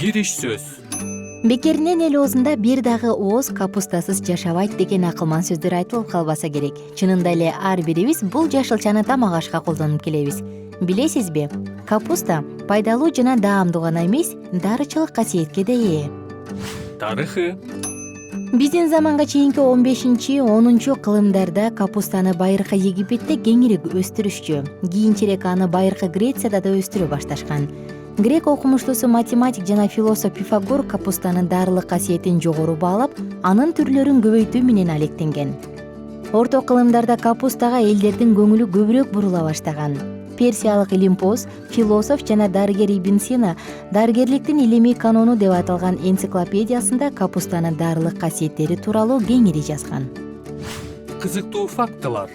кириш сөз. Бекеринен эл оозунда бир дагы ооз капустасыз жашабайт деген акылман сөздөр айтылып калбаса керек. Чынында эле ар бирибиз бул жашылчаны тамак ашка колдонуп келебиз. Билесизби, капуста пайдалуу жана даамдуу гана эмес, дарычылык касиетке да ээ. Тарыхы. Биздин заманга чейинки 15-10 кылымдарда капустаны байыркы Египетте кеңири өстүрүшчү. Кийинчерээк аны байыркы Грецияда да өстүрө башташкан. Грек окумуштуусу математик жана философ Пифагор капустанын дарылык касиетин жогору баалап, анын түрлөрүн көбөйтүү менен алектенген. Орто кылымдарда капустага элдердин көңүлү көбүрөөк бурула баштаган. Персиялык Илимпос, философ жана дарыгер Ибн Сина дарыгерликтин илимий канону деп аталган энциклопедиясында капустанын дарылык касиеттери тууралуу кеңири жазган. Кызыктуу фактылар.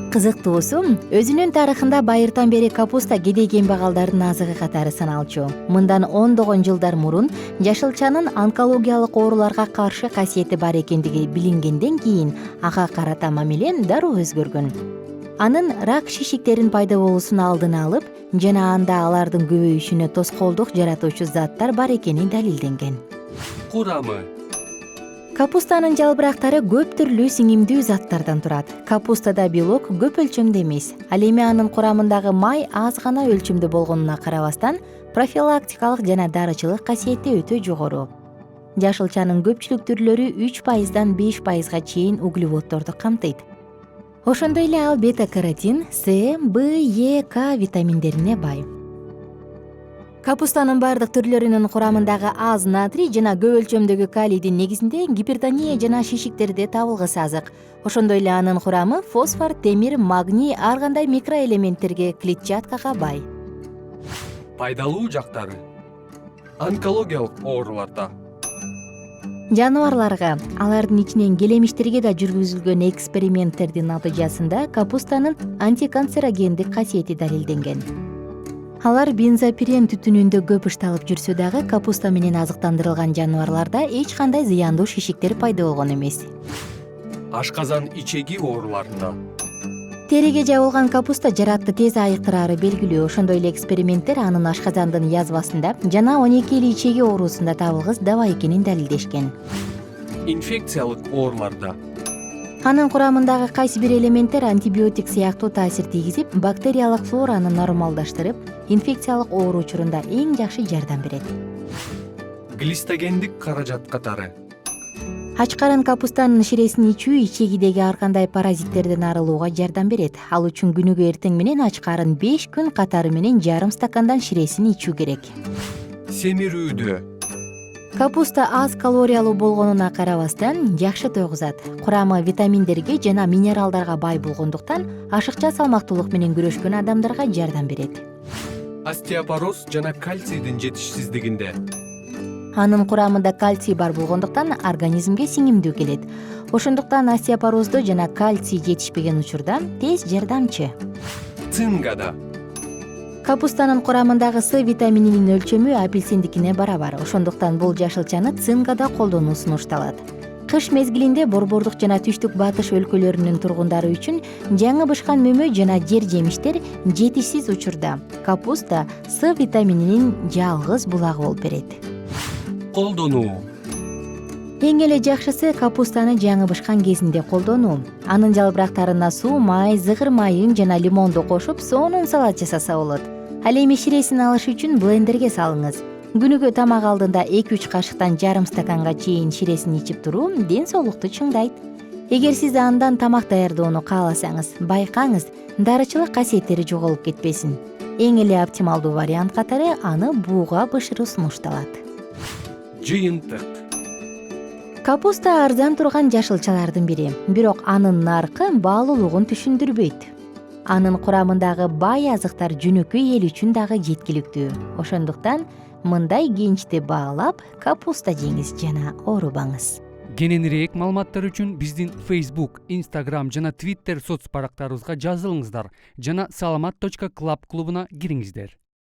Кызыктуусу, өзүнүн тарыхында байыртан бери капуста кедей кембагалдардын азыгы катары саналчу. Мындан ондогон жылдар мурун жашылчанын онкологиялык ооруларга каршы касиети бар экендиги билингенден кийин ага карата мамиле дароо өзгөргөн. Анын рак шишиктерин пайда болуусун алдын алып, жана анда алардын көбөйүшүнө тоскоолдук жаратуучу заттар бар экени далилденген. Курамы. Капустанын жалбырактары көп түрлүү сиңимдүү заттардан турат. Капустада белок көп өлчөмдө эмес. Ал эми анын курамындагы май аз гана өлчөмдө болгонуна карабастан, профилактикалык жана дарычылык касиети өтө жогору. Жашылчанын көпчүлүк түрлөрү 3%дан 5%га чейин углеводдорду камтыйт. Ошондой эле ал бета-каротин, С, Б, Е, К витаминдерине бай. Капустанын бардык түрлөрүнүн курамындагы аз натрий жана көп өлчөмдөгү калийдин негизинде гипертония жана шишиктерде табылгысы азык. Ошондой эле анын курамы фосфор, темир, магний, ар кандай микроэлементтерге, клетчаткага бай. Пайдалуу жактары. Онкологиялык ооруларда. Жаныбарларга, алардын ичинен келемиштерге да жүргүзүлгөн эксперименттердин натыйжасында капустанын антиканцерогендик касиети далилденген. Алар бензопирен түтүнүндө көп ышталып жүрсө дагы капуста менен азыктандырылган жаныбарларда эч кандай зыяндуу шишиктер пайда болгон эмес. Ашказан ичеги ооруларында. Териге жабылган капуста жаратты тез айыктырары белгилүү. Ошондой эле эксперименттер анын ашказандын язвасында жана 12 ичеги оорусунда табылгыс даба экенин далилдешкен. Инфекциялык ооруларда. Анын курамындагы кайсы бир элементтер антибиотик сыяктуу таасир тийгизип, бактериялык флораны нормалдаштырып, инфекциялык оору учурунда эң жакшы жардам берет. Глистогендик каражат катары. Ачкарын капустанын ширесин ичүү ичегидеги ар кандай паразиттерден арылууга жардам берет. Ал үчүн күнүгө эртең менен ачкарын 5 күн катары менен жарым стакандан ширесин ичүү керек. Семирүүдө. Капуста аз калориялуу болгонуна карабастан жакшы тойгузат. Курамы витаминдерге жана минералдарга бай болгондуктан ашыкча салмактуулук менен күрөшкөн адамдарга жардам берет. Остеопороз жана кальцийдин жетишсиздигинде. Анын курамында кальций бар болгондуктан организмге сиңимдүү келет. Ошондуктан остеопорозду жана кальций жетишпеген учурда тез жардамчы. Цингада. Капустанын курамындагы С витамининин өлчөмү апельсиндикине барабар. Ошондуктан бул жашылчаны цингада колдонуу сунушталат. Кыш мезгилинде борбордук жана түштүк батыш өлкөлөрүнүн тургундары үчүн жаңы бышкан мөмө жана жер жемиштер жетишсиз учурда капуста С витамининин жалгыз булагы болуп берет. Колдонуу. Эң эле жакшысы капустаны жаңы бышкан кезинде колдонуу. Анын жалбырактарына суу, май, зыгыр майын жана лимонду кошуп, сонун салат жасаса болот. Ал эми ширесин алыш үчүн блендерге салыңыз. Күнүгө тамак алдында 2-3 кашыктан жарым стаканга чейин ширесин ичип туруу ден соолукту чыңдайт. Эгер сиз андан тамак даярдоону кааласаңыз, байкаңыз, дарычылык касиеттери жоголуп кетпесин. Эң эле оптималдуу вариант катары аны бууга бышыруу сунушталат. Жыйынтык. Капуста арзан турган жашылчалардын бири, бирок анын наркы баалуулугун түшүндүрбөйт. Анын курамындагы бай азыктар жөнөкөй эл үчүн дагы жеткиликтүү. Ошондуктан мындай кенчти баалап, капуста жеңиз жана оорубаңыз. Кененирээк маалыматтар үчүн биздин Facebook, Instagram жана Twitter соц барактарыбызга жазылыңыздар жана salamat.club клубуна кириңиздер.